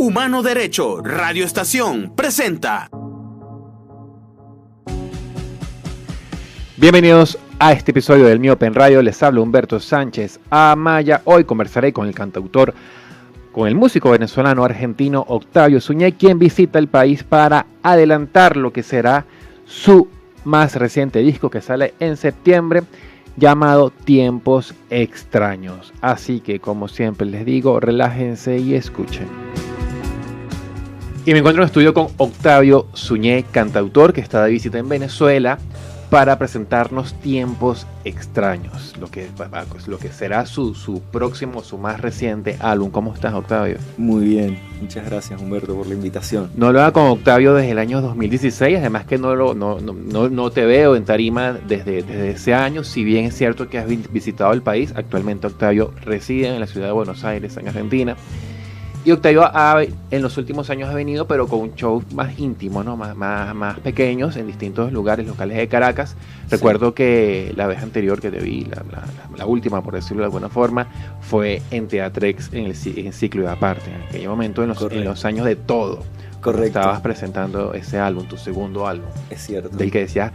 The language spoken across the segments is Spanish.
Humano Derecho Radio Estación presenta. Bienvenidos a este episodio del Miope en Radio. Les habla Humberto Sánchez Amaya. Hoy conversaré con el cantautor, con el músico venezolano argentino Octavio Suñé, quien visita el país para adelantar lo que será su más reciente disco que sale en septiembre, llamado Tiempos Extraños. Así que, como siempre les digo, relájense y escuchen. Y me encuentro en el estudio con Octavio Suñé, cantautor que está de visita en Venezuela para presentarnos Tiempos Extraños, lo que será su próximo, su más reciente álbum. ¿Cómo estás, Octavio? Muy bien, muchas gracias, Humberto, por la invitación. No lo hago con Octavio desde el año 2016, además que no te veo en tarima desde ese año, si bien es cierto que has visitado el país. Actualmente Octavio reside en la ciudad de Buenos Aires, en Argentina. Y Octavio en los últimos años ha venido, pero con un show más íntimo, ¿no? más pequeños, en distintos lugares locales de Caracas. Sí. Recuerdo que la vez anterior que te vi, la última, por decirlo de alguna forma, fue en Teatrex, en Ciclo y Aparte, en aquel momento, en los años de todo. Correcto. Estabas presentando ese álbum, tu segundo álbum. Es cierto. Del que decías,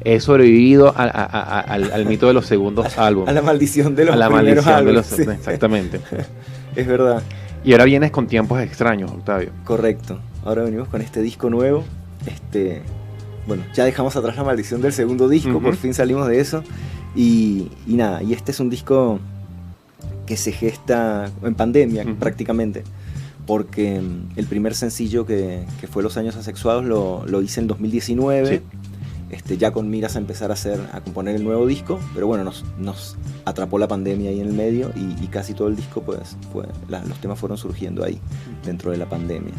he sobrevivido al mito de los segundos álbumes. A la maldición de los primeros álbumes. Sí. Exactamente. Es verdad. Y ahora vienes con Tiempos Extraños, Octavio. Correcto. Ahora venimos con este disco nuevo. Bueno, ya dejamos atrás la maldición del segundo disco, por fin salimos de eso. Y nada, y este es un disco que se gesta en pandemia, prácticamente. Porque el primer sencillo que fue Los Años Asexuados lo hice en 2019. Sí. Ya con miras a empezar a componer el nuevo disco, pero bueno, nos atrapó la pandemia ahí en el medio y casi todo el disco, pues, los temas fueron surgiendo ahí, dentro de la pandemia.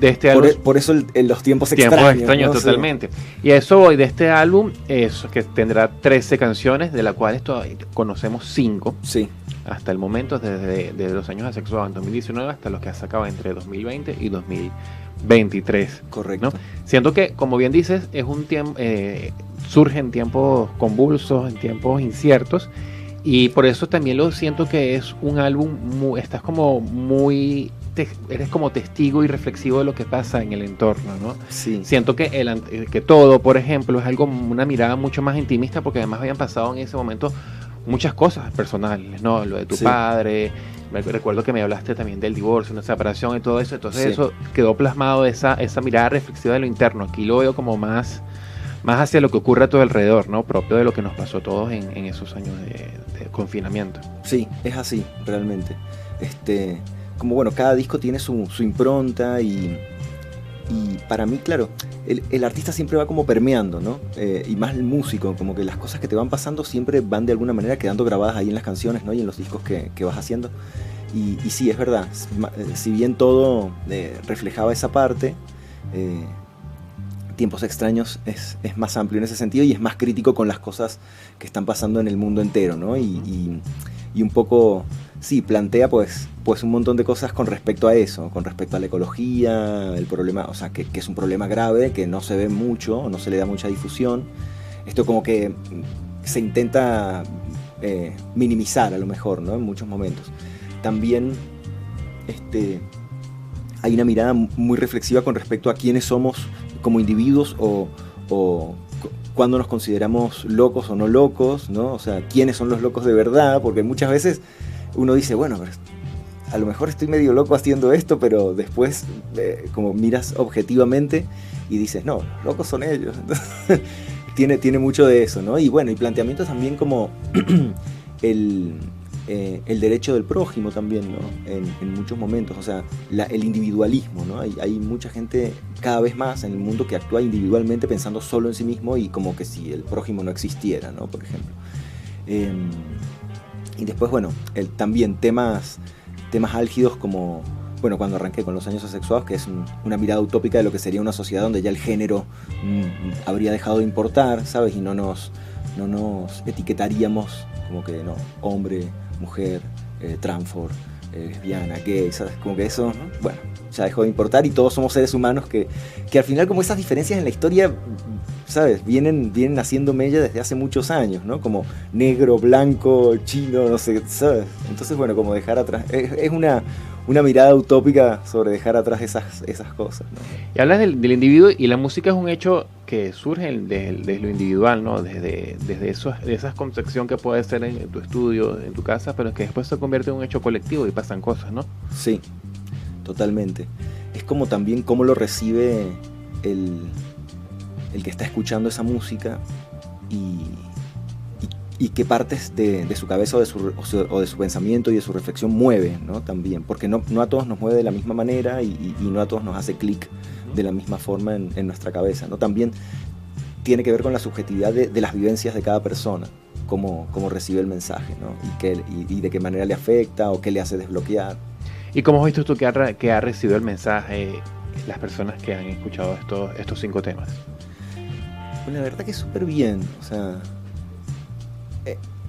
De este álbum, por eso los tiempos extraños, ¿no? Totalmente. Sí. Y eso hoy de este álbum, es que tendrá 13 canciones, de las cuales conocemos 5. Sí. Hasta el momento, desde Los Años Asexuados en 2019 hasta los que has sacado entre 2020 y 2023. Correcto. ¿No? Siento que, como bien dices, es un tiempo, surge en tiempos convulsos, en tiempos inciertos, y por eso también lo siento que es un álbum estás como eres como testigo y reflexivo de lo que pasa en el entorno, ¿no? Sí. Siento que todo, por ejemplo, es una mirada mucho más intimista, porque además habían pasado en ese momento muchas cosas personales, ¿no? Lo de tu padre. Recuerdo que me hablaste también del divorcio, una separación y todo eso. Entonces eso quedó plasmado, esa mirada reflexiva de lo interno. Aquí lo veo como más hacia lo que ocurre a todo alrededor, ¿no? Propio de lo que nos pasó a todos en esos años de confinamiento. Sí, es así, realmente. Como bueno, cada disco tiene su impronta y para mí, claro, el artista siempre va como permeando, ¿no? Y más el músico, como que las cosas que te van pasando siempre van de alguna manera quedando grabadas ahí en las canciones, ¿no? Y en los discos que vas haciendo. Y sí, es verdad, si bien todo reflejaba esa parte, Tiempos Extraños es más amplio en ese sentido y es más crítico con las cosas que están pasando en el mundo entero, ¿no? Y un poco, sí, plantea pues un montón de cosas con respecto a eso, con respecto a la ecología, el problema, o sea, que es un problema grave, que no se ve mucho, no se le da mucha difusión. Esto como que se intenta minimizar a lo mejor, ¿no? En muchos momentos. También hay una mirada muy reflexiva con respecto a quiénes somos como individuos o cuándo nos consideramos locos o no locos, ¿no? O sea, quiénes son los locos de verdad, porque muchas veces uno dice, bueno, pero a lo mejor estoy medio loco haciendo esto, pero después como miras objetivamente y dices, no, los locos son ellos. tiene mucho de eso, ¿no? Y bueno, y planteamientos también como el derecho del prójimo también, ¿no? En muchos momentos, o sea, el individualismo, ¿no? Hay mucha gente cada vez más en el mundo que actúa individualmente pensando solo en sí mismo y como que si el prójimo no existiera, ¿no? Por ejemplo. Y después, bueno, también temas álgidos como, bueno, cuando arranqué con Los Años Asexuados, que es una mirada utópica de lo que sería una sociedad donde ya el género habría dejado de importar, ¿sabes? Y no nos etiquetaríamos como que, no, hombre, mujer, transfor, lesbiana, gay, ¿sabes? Como que eso, bueno, ya dejó de importar y todos somos seres humanos que al final como esas diferencias en la historia ¿sabes? Vienen haciendo mella desde hace muchos años, ¿no? Como negro, blanco, chino, no sé, ¿sabes? Entonces, bueno, como dejar atrás, es una mirada utópica sobre dejar atrás esas cosas, ¿no? Y hablas del individuo, y la música es un hecho que surge desde lo individual, ¿no? Desde esa concepción que puede ser en tu estudio, en tu casa, pero que después se convierte en un hecho colectivo y pasan cosas, ¿no? Sí, totalmente. Es como también cómo lo recibe el que está escuchando esa música y qué partes de su cabeza o de su pensamiento y de su reflexión mueve, ¿no? También, porque no a todos nos mueve de la misma manera y no a todos nos hace clic de la misma forma en nuestra cabeza, ¿no? También tiene que ver con la subjetividad de las vivencias de cada persona, cómo recibe el mensaje, ¿no? Y de qué manera le afecta o qué le hace desbloquear. ¿Y cómo has visto tú que ha recibido el mensaje las personas que han escuchado estos 5 temas? Pues la verdad que súper bien, o sea,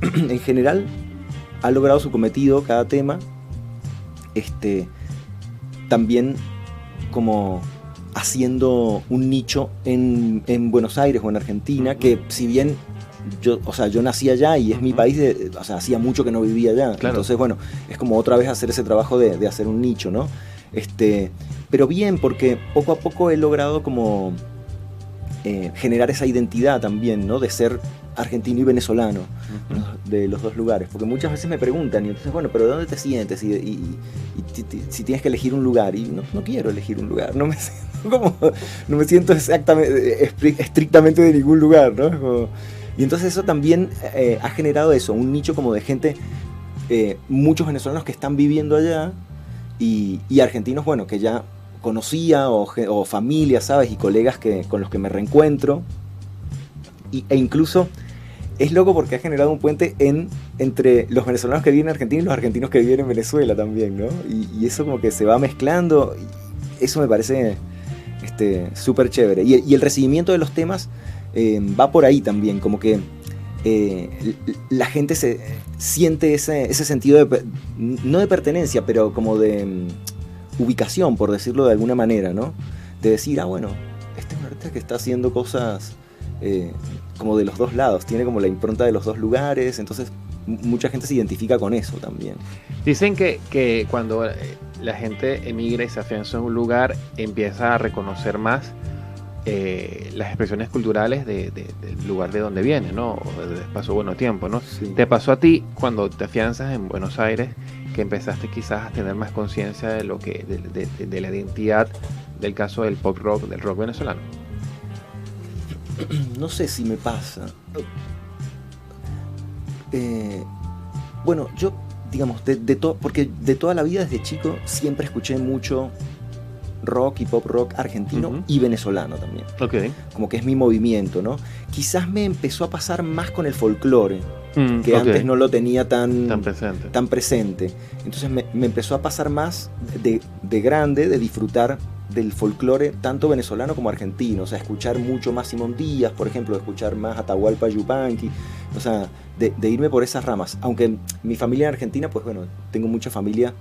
en general ha logrado su cometido cada tema, también como haciendo un nicho en Buenos Aires o en Argentina, que si bien yo nací allá y es mi país, hacía mucho que no vivía allá, claro. Entonces bueno, es como otra vez hacer ese trabajo de hacer un nicho, ¿no? Pero bien, porque poco a poco he logrado como generar esa identidad también, ¿no? De ser argentino y venezolano, uh-huh, de los dos lugares, porque muchas veces me preguntan, y entonces, bueno, pero ¿de dónde te sientes? Y si tienes que elegir un lugar, y no quiero elegir un lugar, no me siento estrictamente de ningún lugar, ¿no? Y entonces eso también ha generado eso, un nicho como de gente, muchos venezolanos que están viviendo allá, y argentinos, bueno, que ya conocía, o familia, ¿sabes? Y colegas con los que me reencuentro, e incluso es loco porque ha generado un puente entre los venezolanos que viven en Argentina y los argentinos que viven en Venezuela también, ¿no? Y eso como que se va mezclando, y eso me parece súper chévere. Y el recibimiento de los temas va por ahí también, como que la gente se siente ese sentido no de pertenencia, pero como de ubicación, por decirlo de alguna manera, ¿no? De decir, bueno, este es un artista que está haciendo cosas como de los dos lados, tiene como la impronta de los dos lugares, entonces mucha gente se identifica con eso también. Dicen que cuando la gente emigra y se afianza en un lugar, empieza a reconocer más las expresiones culturales del lugar de donde viene, ¿no? Desde paso bueno tiempo, ¿no? Sí. ¿Te pasó a ti cuando te afianzas en Buenos Aires que empezaste quizás a tener más conciencia de lo que de la identidad del caso del pop rock, del rock venezolano? No sé si me pasa. Bueno, yo, digamos, porque de toda la vida desde chico siempre escuché mucho rock y pop rock argentino, uh-huh, y venezolano también. Okay. Como que es mi movimiento, ¿no? Quizás me empezó a pasar más con el folclore, que okay, antes no lo tenía tan presente. Entonces me empezó a pasar más de grande, de disfrutar del folclore tanto venezolano como argentino, o sea, escuchar mucho más Simón Díaz, por ejemplo, escuchar más Atahualpa Yupanqui, o sea, de irme por esas ramas. Aunque mi familia en Argentina, pues bueno, tengo mucha familia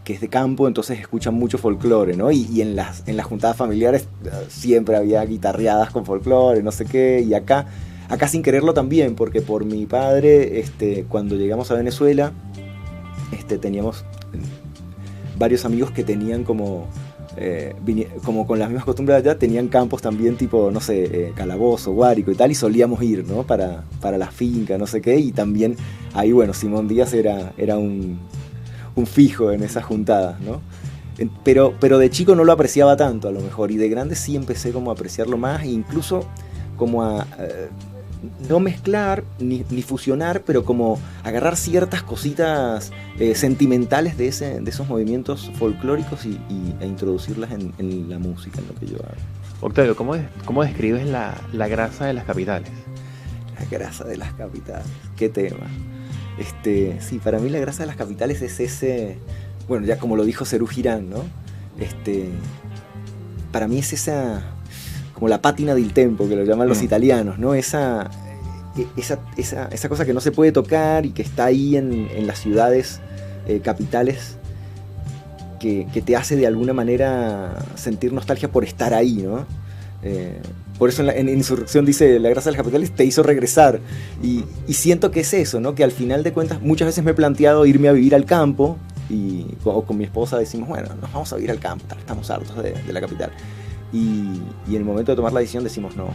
que es de campo, entonces escuchan mucho folclore, ¿no? Y en las juntadas familiares siempre había guitarreadas con folclore, no sé qué, y acá sin quererlo también, porque por mi padre, cuando llegamos a Venezuela, teníamos varios amigos que tenían como con las mismas costumbres de allá, tenían campos también tipo, no sé, Calabozo, Guárico y tal, y solíamos ir, ¿no? Para la finca, no sé qué, y también ahí, bueno, Simón Díaz era un fijo en esas juntadas, ¿no? Pero de chico no lo apreciaba tanto a lo mejor, y de grande sí empecé como a apreciarlo más, e incluso como a no mezclar ni fusionar, pero como agarrar ciertas cositas sentimentales de esos movimientos folclóricos e introducirlas en la música, en lo que yo hago. Octavio, ¿cómo describes la grasa de las capitales? La grasa de las capitales, qué tema. Sí, para mí la grasa de las capitales es ese, bueno, ya como lo dijo Serú Girán, ¿no? Para mí es esa, como la pátina del tempo, que lo llaman los italianos, ¿no? Esa cosa que no se puede tocar y que está ahí en las ciudades capitales, que te hace de alguna manera sentir nostalgia por estar ahí, ¿no? Por eso en Insurrección dice, la grasa de las capitales te hizo regresar. Y siento que es eso, ¿no? Que al final de cuentas muchas veces me he planteado irme a vivir al campo o con mi esposa decimos, bueno, nos vamos a vivir al campo, estamos hartos de la capital. Y en el momento de tomar la decisión decimos no.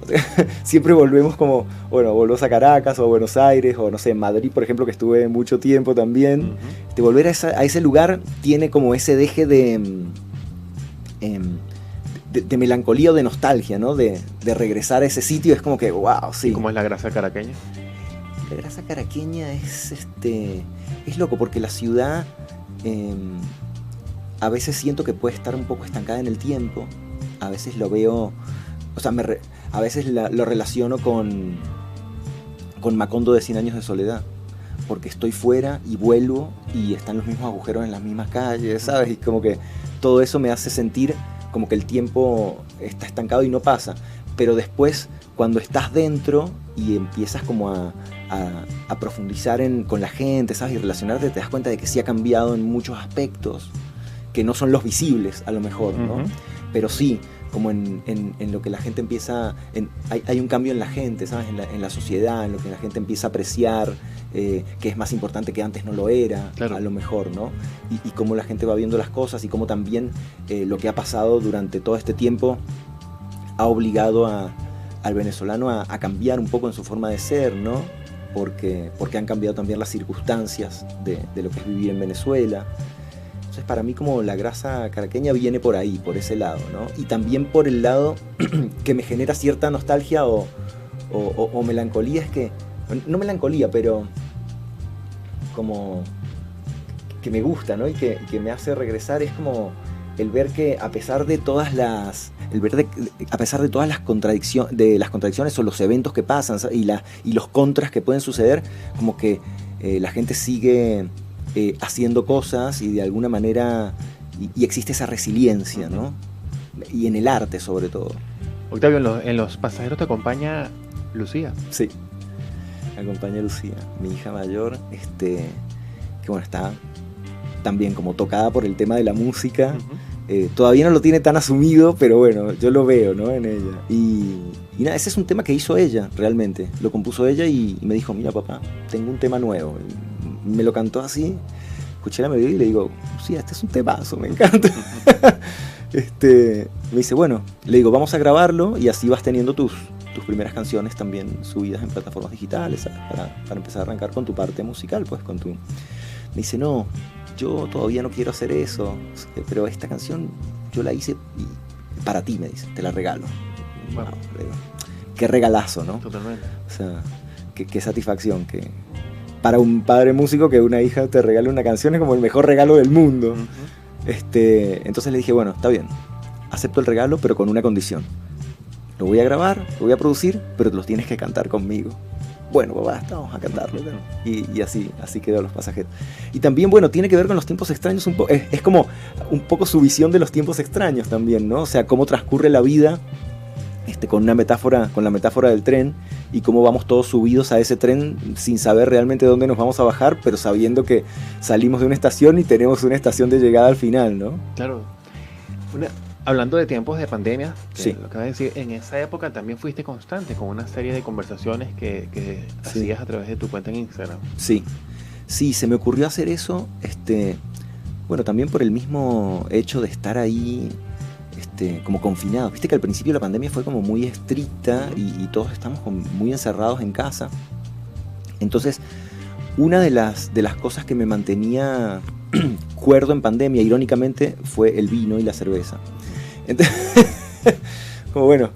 O sea, siempre volvemos como, bueno, volvemos a Caracas o a Buenos Aires o no sé, en Madrid, por ejemplo, que estuve mucho tiempo también. Volver a ese lugar tiene como ese deje de melancolía o de nostalgia, ¿no? De regresar a ese sitio, es como que, wow, sí. ¿Y cómo es la grasa caraqueña? La grasa caraqueña es loco, porque la ciudad a veces siento que puede estar un poco estancada en el tiempo, a veces lo veo, o sea, a veces lo relaciono con Macondo de 100 años de soledad, porque estoy fuera y vuelvo y están los mismos agujeros en las mismas calles, ¿sabes? Y como que todo eso me hace sentir como que el tiempo está estancado y no pasa, pero después cuando estás dentro y empiezas como a profundizar con la gente, ¿sabes? Y relacionarte, te das cuenta de que sí ha cambiado en muchos aspectos que no son los visibles a lo mejor, ¿no? Pero sí, como en lo que la gente empieza, hay un cambio en la gente, ¿sabes? En la sociedad, en lo que la gente empieza a apreciar, que es más importante que antes no lo era, claro. A lo mejor, ¿no? Y cómo la gente va viendo las cosas y cómo también lo que ha pasado durante todo este tiempo ha obligado al venezolano a cambiar un poco en su forma de ser, ¿no? Porque han cambiado también las circunstancias de lo que es vivir en Venezuela. Entonces para mí como la grasa caraqueña viene por ahí, por ese lado, ¿no? Y también por el lado que me genera cierta nostalgia o melancolía, es que, no melancolía, pero como que me gusta, ¿no? Y que me hace regresar, es como el ver que a pesar de todas las contradicciones o los eventos que pasan y los contras que pueden suceder, como que la gente sigue haciendo cosas y de alguna manera y existe esa resiliencia, ¿no? Y en el arte sobre todo. Octavio, en los pasajeros te acompaña Lucía. Sí, me acompaña Lucía, mi hija mayor, que bueno, está también como tocada por el tema de la música. Todavía no lo tiene tan asumido, pero bueno, yo lo veo, ¿no? En ella. Y nada, ese es un tema que hizo ella, realmente. Lo compuso ella y me dijo, mira papá, tengo un tema nuevo. Y me lo cantó así, escuché la melodía y le digo, sí, este es un temazo, me encanta. Me dice, bueno, le digo, vamos a grabarlo y así vas teniendo tus primeras canciones también subidas en plataformas digitales, ¿sabes? Para empezar a arrancar con tu parte musical, pues con tu... Me dice, no, yo todavía no quiero hacer eso, pero esta canción yo la hice para ti, me dice, te la regalo. Wow, qué regalazo, ¿no? Totalmente. O sea, qué satisfacción, que para un padre músico que una hija te regale una canción es como el mejor regalo del mundo. Entonces le dije, bueno, está bien, acepto el regalo, pero con una condición. Lo voy a grabar, lo voy a producir, pero te los tienes que cantar conmigo. Bueno, papá, vamos a cantarlo. Y así quedó Los Pasajeros. Y también, bueno, tiene que ver con los tiempos extraños. Es como un poco su visión de los tiempos extraños también, ¿no? O sea, cómo transcurre la vida con la metáfora del tren y cómo vamos todos subidos a ese tren sin saber realmente dónde nos vamos a bajar, pero sabiendo que salimos de una estación y tenemos una estación de llegada al final, ¿no? Claro. Hablando de tiempos de pandemia, sí. Lo que vas a decir, en esa época también fuiste constante con una serie de conversaciones que hacías a través de tu cuenta en Instagram. Sí, se me ocurrió hacer eso, bueno, también por el mismo hecho de estar ahí, como confinados. Viste que al principio la pandemia fue como muy estricta y todos estamos muy encerrados en casa. Entonces, una de las cosas que me mantenía cuerdo en pandemia, irónicamente, fue el vino y la cerveza. Entonces, como bueno,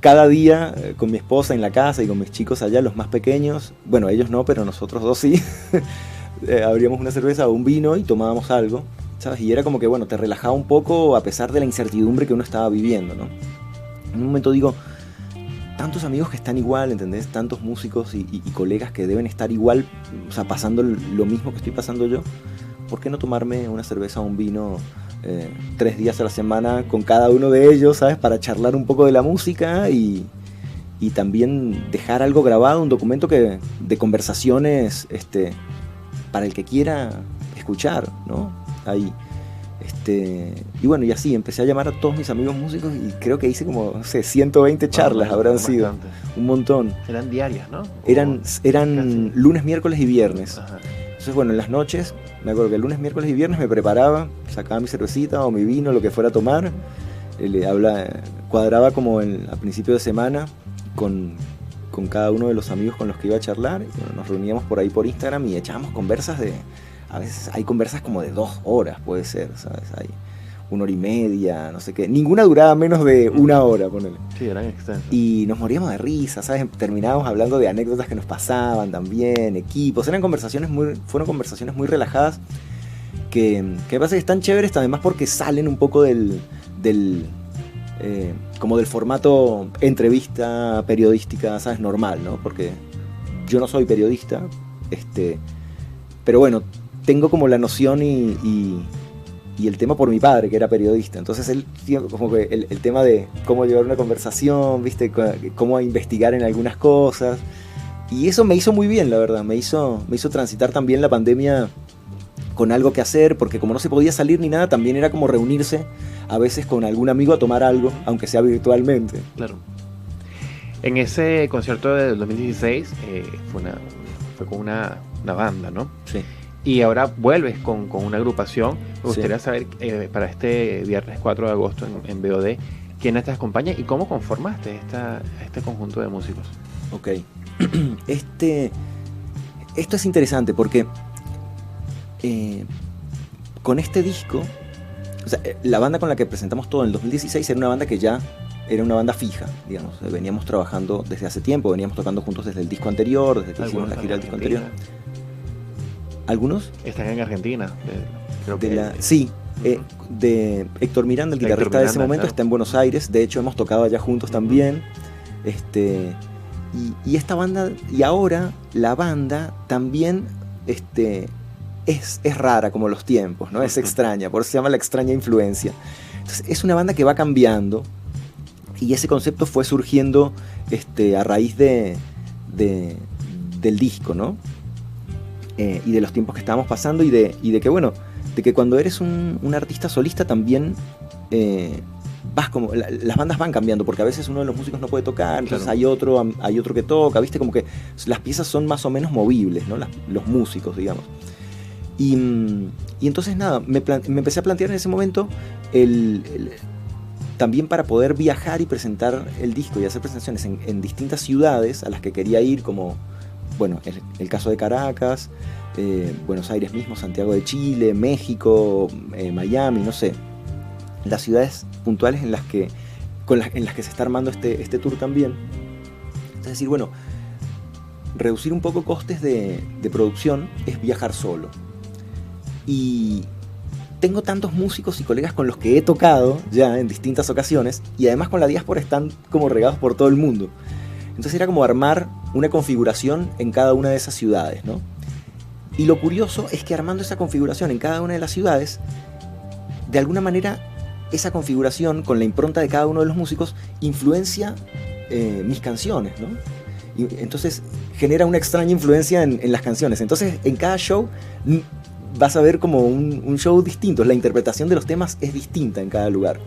cada día con mi esposa en la casa y con mis chicos allá, los más pequeños, bueno, ellos no, pero nosotros dos sí, abríamos una cerveza o un vino y tomábamos algo, ¿sabes? Y era como que, bueno, te relajaba un poco a pesar de la incertidumbre que uno estaba viviendo, ¿no? En un momento digo, tantos amigos que están igual, ¿entendés? Tantos músicos y colegas que deben estar igual, o sea, pasando lo mismo que estoy pasando yo. ¿Por qué no tomarme una cerveza o un vino 3 días a la semana con cada uno de ellos, ¿sabes? Para charlar un poco de la música y también dejar algo grabado, un documento de conversaciones para el que quiera escuchar, ¿no? Hay Y bueno, y así empecé a llamar a todos mis amigos músicos y creo que hice como, no sé, 120 charlas habrán sido. Bastante. Un montón. Eran diarias, ¿no? Eran casi. lunes, miércoles y viernes. Ajá. Entonces, bueno, en las noches, me acuerdo que el lunes, miércoles y viernes me preparaba, sacaba mi cervecita o mi vino, lo que fuera a tomar. Cuadraba como a principio de semana con cada uno de los amigos con los que iba a charlar. Y bueno, nos reuníamos por ahí por Instagram y echábamos conversas a veces hay conversas como de 2 horas, puede ser, ¿sabes? Hay 1 hora y media, no sé qué. Ninguna duraba menos de 1 hora, ponele. Sí, eran extensas. Y nos moríamos de risa, ¿sabes? Terminábamos hablando de anécdotas que nos pasaban también, equipos. Fueron conversaciones muy relajadas que me parece que están chéveres además porque salen un poco como del formato entrevista periodística, ¿sabes? Normal, ¿no? Porque yo no soy periodista, pero bueno, tengo como la noción y el tema por mi padre, que era periodista. Entonces él, como que el tema de cómo llevar una conversación, ¿viste? Cómo investigar en algunas cosas. Y eso me hizo muy bien, la verdad. Me hizo transitar también la pandemia con algo que hacer, porque como no se podía salir ni nada, también era como reunirse a veces con algún amigo a tomar algo, aunque sea virtualmente. Claro. En ese concierto del 2016 fue con una banda, ¿no? Sí. Y ahora vuelves con una agrupación. Me gustaría Sí. saber, para este viernes 4 de agosto en BOD, ¿quiénes te acompaña y cómo conformaste este conjunto de músicos? Ok. Esto es interesante porque con este disco, o sea, la banda con la que presentamos todo en el 2016 era una banda que ya era una banda fija, digamos. Veníamos trabajando desde hace tiempo, veníamos tocando juntos desde el disco anterior, desde que hicimos la gira del disco anterior. ¿Algunos? Están en Argentina. Creo Sí, de Héctor Miranda, el guitarrista de ese momento, claro. Está en Buenos Aires. De hecho, hemos tocado allá juntos también. Y esta banda, y ahora la banda también es rara como los tiempos, ¿no? Es extraña, por eso se llama La Extraña Influencia. Entonces, es una banda que va cambiando y ese concepto fue surgiendo a raíz del disco, ¿no? Y de los tiempos que estábamos pasando y de que, bueno, de que cuando eres un artista solista también las bandas van cambiando, porque a veces uno de los músicos no puede tocar, entonces claro. hay otro que toca, ¿viste? Como que las piezas son más o menos movibles, ¿no? Los músicos, digamos. Y entonces nada, me empecé a plantear en ese momento también para poder viajar y presentar el disco y hacer presentaciones en distintas ciudades a las que quería ir, como, bueno, el caso de Caracas, Buenos Aires mismo, Santiago de Chile, México, Miami, no sé, las ciudades puntuales en las que se está armando este tour también. Es decir, bueno, reducir un poco costes de producción es viajar solo. Y tengo tantos músicos y colegas con los que he tocado ya en distintas ocasiones, y además con la diáspora están como regados por todo el mundo. Entonces era como armar una configuración en cada una de esas ciudades, ¿no? Y lo curioso es que armando esa configuración en cada una de las ciudades, de alguna manera esa configuración con la impronta de cada uno de los músicos influencia mis canciones, ¿no? Y entonces genera una extraña influencia en las canciones. Entonces en cada show vas a ver como un show distinto. La interpretación de los temas es distinta en cada lugar.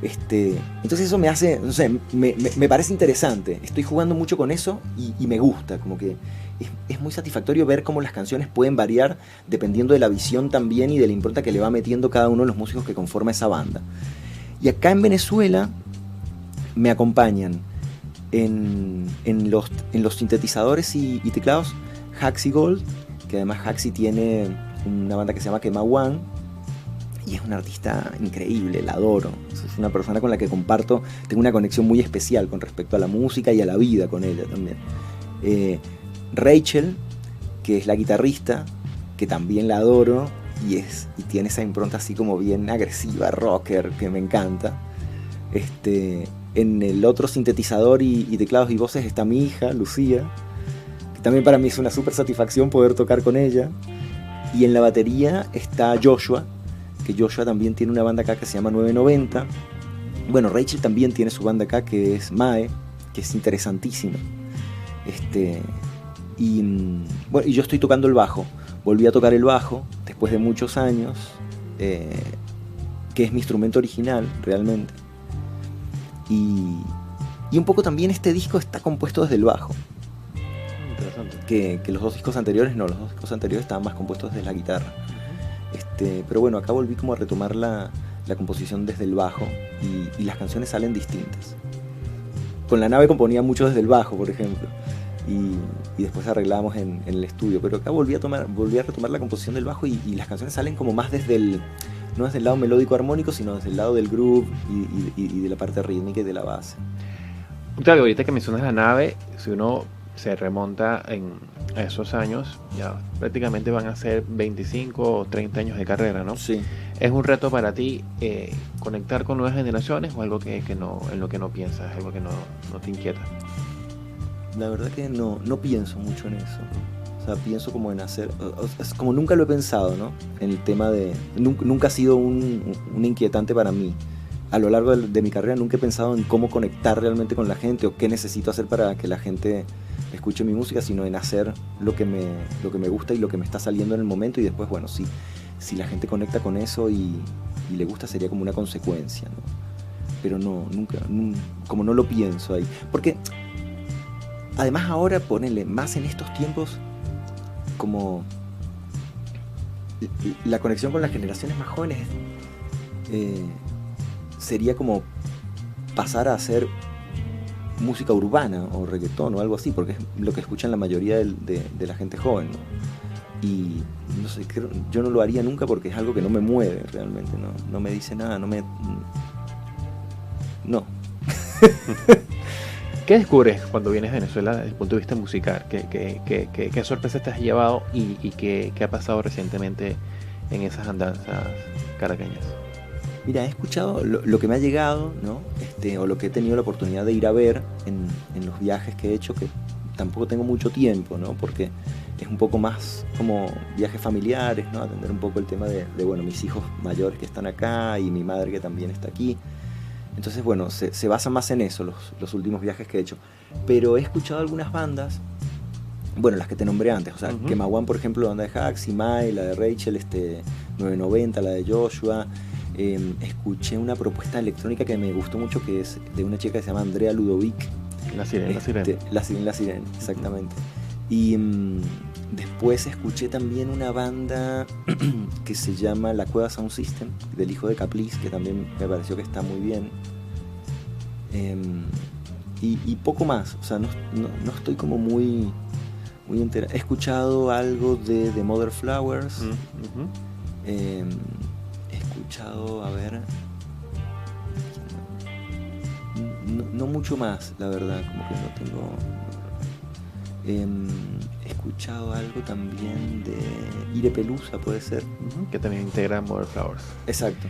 Entonces eso me hace, no sé, me parece interesante. Estoy jugando mucho con eso y me gusta, como que es muy satisfactorio ver cómo las canciones pueden variar dependiendo de la visión también y de la impronta que le va metiendo cada uno de los músicos que conforma esa banda. Y acá en Venezuela me acompañan en los sintetizadores y teclados Haxi Gold, que además Haxi tiene una banda que se llama Kema One, y es una artista increíble, la adoro. Es una persona con la que comparto, tengo una conexión muy especial con respecto a la música y a la vida con ella también. Rachel, que es la guitarrista, que también la adoro, y tiene esa impronta así como bien agresiva, rocker, que me encanta. En el otro sintetizador y teclados y voces está mi hija, Lucía, que también para mí es una súper satisfacción poder tocar con ella. Y en la batería está Joshua, que Joshua también tiene una banda acá que se llama 990. Bueno, Rachel también tiene su banda acá que es Mae, que es interesantísima. Bueno, y yo estoy tocando el bajo. Volví a tocar el bajo después de muchos años, que es mi instrumento original realmente. Y un poco también este disco está compuesto desde el bajo. Interesante. Que los dos discos anteriores no, los dos discos anteriores estaban más compuestos desde la guitarra. Pero bueno, acá volví como a retomar la composición desde el bajo y las canciones salen distintas. Con La Nave componía mucho desde el bajo, por ejemplo, y después arreglábamos en el estudio, pero acá volví a retomar la composición del bajo y las canciones salen como más no desde el lado melódico armónico, sino desde el lado del groove y de la parte rítmica y de la base. Claro, ahorita que mencionas La Nave, si uno se remonta a esos años, ya prácticamente van a ser 25 o 30 años de carrera, ¿no? Sí. ¿Es un reto para ti conectar con nuevas generaciones o algo que no, en lo que no piensas, algo que no te inquieta? La verdad que no pienso mucho en eso. O sea, pienso como en hacer... Es como nunca lo he pensado, ¿no? En el tema de... Nunca ha sido un inquietante para mí. A lo largo de mi carrera nunca he pensado en cómo conectar realmente con la gente o qué necesito hacer para que la gente escuche mi música, sino en hacer lo que me gusta y lo que me está saliendo en el momento, y después, bueno, si la gente conecta con eso y le gusta, sería como una consecuencia, ¿no? Pero nunca, como no lo pienso ahí. Porque además ahora, ponele, más en estos tiempos, como la conexión con las generaciones más jóvenes sería como pasar a hacer música urbana o reggaetón o algo así, porque es lo que escuchan la mayoría de la gente joven, ¿no? Y no sé, yo no lo haría nunca porque es algo que no me mueve realmente, no me dice nada, no. ¿Qué descubres cuando vienes a Venezuela desde el punto de vista musical? ¿Qué sorpresas te has llevado y qué ha pasado recientemente en esas andanzas caraqueñas? Mira, he escuchado lo que me ha llegado, ¿no? O lo que he tenido la oportunidad de ir a ver en los viajes que he hecho, que tampoco tengo mucho tiempo, ¿no? Porque es un poco más como viajes familiares, ¿no? Atender un poco el tema de bueno, mis hijos mayores que están acá y mi madre que también está aquí. Entonces, bueno, se basa más en eso los últimos viajes que he hecho. Pero he escuchado algunas bandas, bueno, las que te nombré antes, o sea, Kemawan, por ejemplo, la banda de Hax, Imai, la de Rachel, 990, la de Joshua. Escuché una propuesta electrónica que me gustó mucho, que es de una chica que se llama Andrea Ludovic. La Sirena. La Sirena, exactamente. Y después escuché también una banda que se llama La Cueva Sound System, del hijo de Capliz, que también me pareció que está muy bien. Y poco más, o sea, no estoy como muy entera. He escuchado algo de The Mother Flowers. He escuchado, a ver, no mucho más, la verdad, como que no tengo. He escuchado algo también de Ire Pelusa, puede ser, que también integra Mother Flowers. Exacto.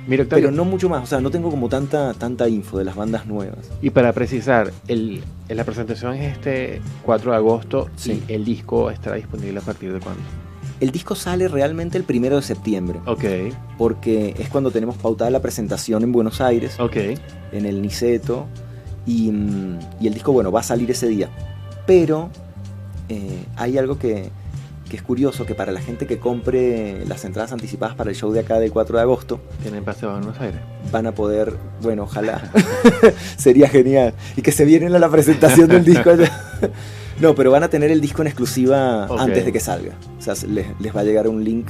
Mira, Octavio, pero no mucho más, o sea, no tengo como tanta info de las bandas nuevas. Y para precisar, la presentación es este 4 de agosto, sí. Y el disco estará disponible a partir de ¿cuándo? El disco sale realmente el 1 de septiembre. Ok. Porque es cuando tenemos pautada la presentación en Buenos Aires. Ok. En el Niceto. Y el disco, bueno, va a salir ese día. Pero hay algo que es curioso, que para la gente que compre las entradas anticipadas para el show de acá del 4 de agosto... ¿Tienen paseo a Buenos Aires? Van a poder, bueno, ojalá. Sería genial. Y que se vienen a la presentación del disco allá. No, pero van a tener el disco en exclusiva antes de que salga. O sea, les va a llegar un link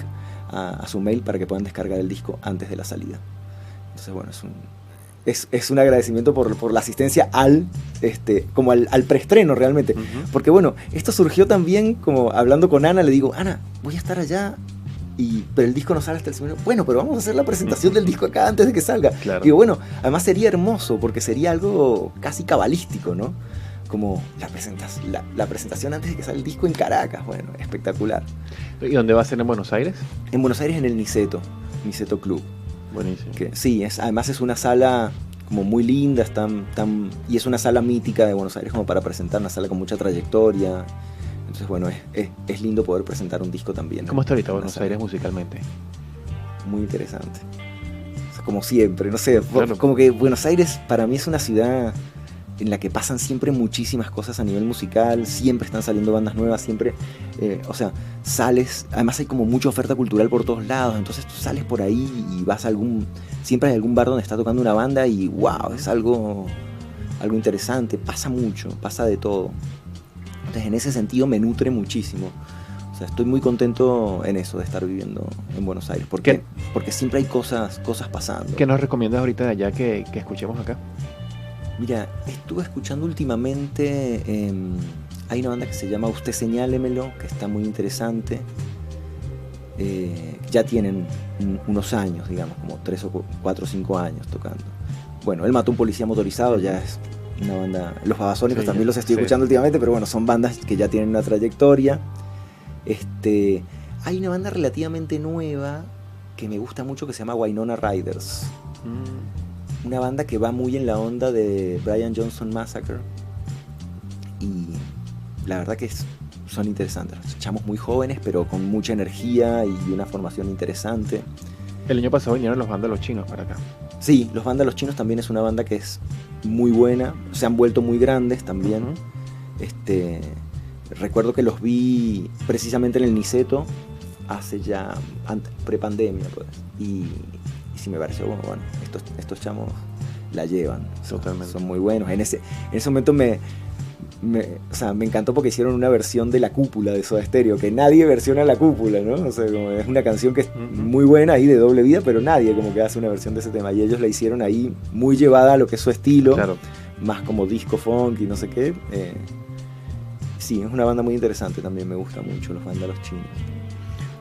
a su mail para que puedan descargar el disco antes de la salida. Entonces, bueno, es un agradecimiento por la asistencia como al preestreno realmente. Porque bueno, esto surgió también como hablando con Ana, le digo, Ana, voy a estar allá, pero el disco no sale hasta el segundo. Bueno, pero vamos a hacer la presentación del disco acá antes de que salga. Claro. Digo, bueno, además sería hermoso porque sería algo casi cabalístico, ¿no? Como la presentación antes de que salga el disco en Caracas. Bueno, espectacular. ¿Y dónde va a ser? ¿En Buenos Aires? En Buenos Aires, en el Niceto Club. Buenísimo. Sí, además es una sala como muy linda, y es una sala mítica de Buenos Aires como para presentar, una sala con mucha trayectoria. Entonces, bueno, es lindo poder presentar un disco también. ¿Cómo está ahorita Buenos Aires musicalmente? Muy interesante. O sea, como siempre, no sé, claro. Como que Buenos Aires para mí es una ciudad en la que pasan siempre muchísimas cosas a nivel musical, siempre están saliendo bandas nuevas, siempre, o sea, sales, además hay como mucha oferta cultural por todos lados, entonces tú sales por ahí y vas a siempre hay algún bar donde está tocando una banda y wow, es algo interesante, pasa mucho, pasa de todo. Entonces en ese sentido me nutre muchísimo. O sea, estoy muy contento en eso de estar viviendo en Buenos Aires, porque siempre hay cosas pasando. ¿Qué nos recomiendas ahorita de allá que escuchemos acá? Mira, estuve escuchando últimamente, hay una banda que se llama Usted Señálemelo, que está muy interesante. Ya tienen unos años, digamos, como 3 o 4 o 5 años tocando. Bueno, Él Mató a un Policía Motorizado ya es una banda. Los Babasónicos también los estoy escuchando últimamente, pero bueno, son bandas que ya tienen una trayectoria. Hay una banda relativamente nueva que me gusta mucho que se llama Wynonna Riders. Una banda que va muy en la onda de Brian Johnson Massacre. Y la verdad que son interesantes. Chamos muy jóvenes, pero con mucha energía y una formación interesante. El año pasado vinieron los Vándalos Chinos para acá. Sí, los Vándalos Chinos también es una banda que es muy buena. Se han vuelto muy grandes también. Recuerdo que los vi precisamente en el Niceto hace ya prepandemia, pues. Y sí me pareció, bueno, estos chamos la llevan. Totalmente. Son muy buenos. En ese momento me encantó porque hicieron una versión de La Cúpula de Soda Stereo, que nadie versiona La Cúpula, ¿no? O sea, como es una canción que es muy buena ahí de doble vida, pero nadie como que hace una versión de ese tema. Y ellos la hicieron ahí muy llevada a lo que es su estilo, claro, más como disco funk y no sé qué. Sí, es una banda muy interesante también, me gusta mucho los Vándalos Chinos.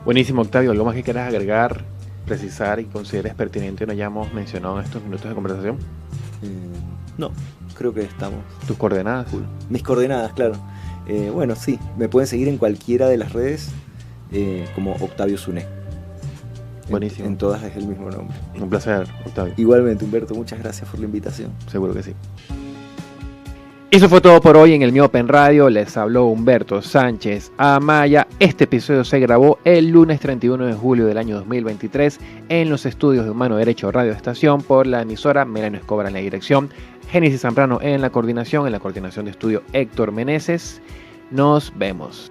Buenísimo, Octavio. ¿Algo más que quieras agregar, precisar y consideres pertinente o no hayamos mencionado en estos minutos de conversación? No, creo que estamos. ¿Tus coordenadas? Cool. Mis coordenadas, claro. Bueno, sí, me pueden seguir en cualquiera de las redes como Octavio Zuné. Buenísimo. En todas es el mismo nombre. Un placer, Octavio. Igualmente, Humberto, muchas gracias por la invitación. Seguro que sí. Eso fue todo por hoy en el Mi Open Radio. Les habló Humberto Sánchez Amaya. Este episodio se grabó el lunes 31 de julio del año 2023 en los estudios de Humano Derecho Radio Estación por la emisora Melanio Escobar en la dirección, Génesis Zambrano en la coordinación de estudio Héctor Meneses. Nos vemos.